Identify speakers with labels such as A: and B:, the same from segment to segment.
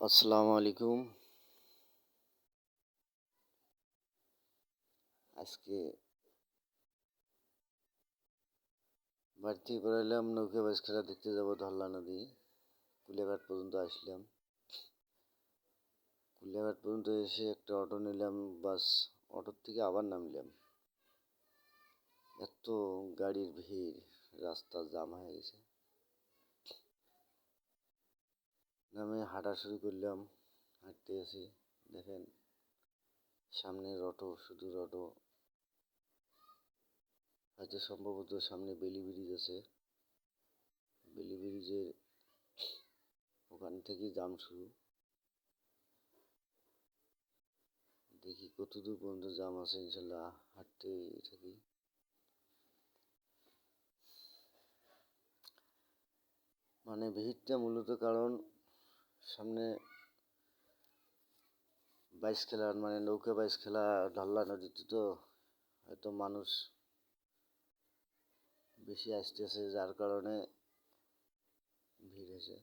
A: আসসালামু আলাইকুম। আজকে বাড়ি থেকে বেরোলাম, নৌকা বাইচ খেলা দেখতে যাব ধরলা নদী। কুলিয়াঘাট পর্যন্ত আসলাম। কুলিয়াঘাট পর্যন্ত এসে একটা অটো নিলাম, বাস অটোর থেকে আবার নামলাম। এত গাড়ির ভিড়, রাস্তা জাম হয়ে গেছে। নামে হাঁটা শুরু করলাম, হাঁটতে আছি। দেখেন সামনের অটো, শুধু অটো। হয়তো সম্ভবত সামনে বেলি ব্রিজ আছে। বেলি ব্রিজের ওখান থেকেই জাম শুরু। দেখি কতদূর পর্যন্ত জাম আছে, ইনশাল্লাহ হাঁটতে থাকি। মানে ভিড়টা মূলত কারণ সামনে বাইচ খেলার মানে নৌকা বাইচ খেলা ধরলা নদীতে, তো হয়তো মানুষ বেশি আসতেছে, যার কারণে ভিড় হয়েছে।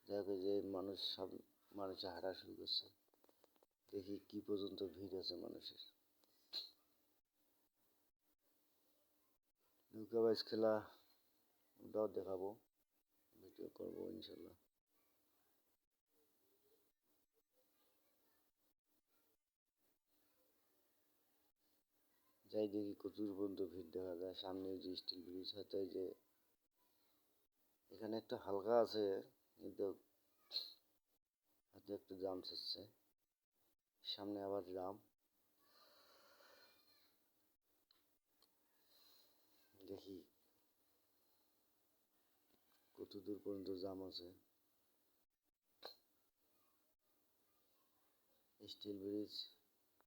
A: যাকে যে মানুষে হাঁটা শুরু করছে। দেখি কি পর্যন্ত ভিড় আছে মানুষের। নৌকা বাইচ খেলা ওটাও দেখাবো, ভিডিও করবো ইনশাল্লাহ। যাই দেখি কতদূর পর্যন্ত ভিড় দেখা যায়। সামনে যে স্টিল ব্রিজ, হয়তো এই যে এখানে একটা হালকা আছে, কিন্তু হয়তো একটু জাম থাকছে। সামনে আবার জাম। দেখি কতদূর পর্যন্ত জাম আছে। Still bridge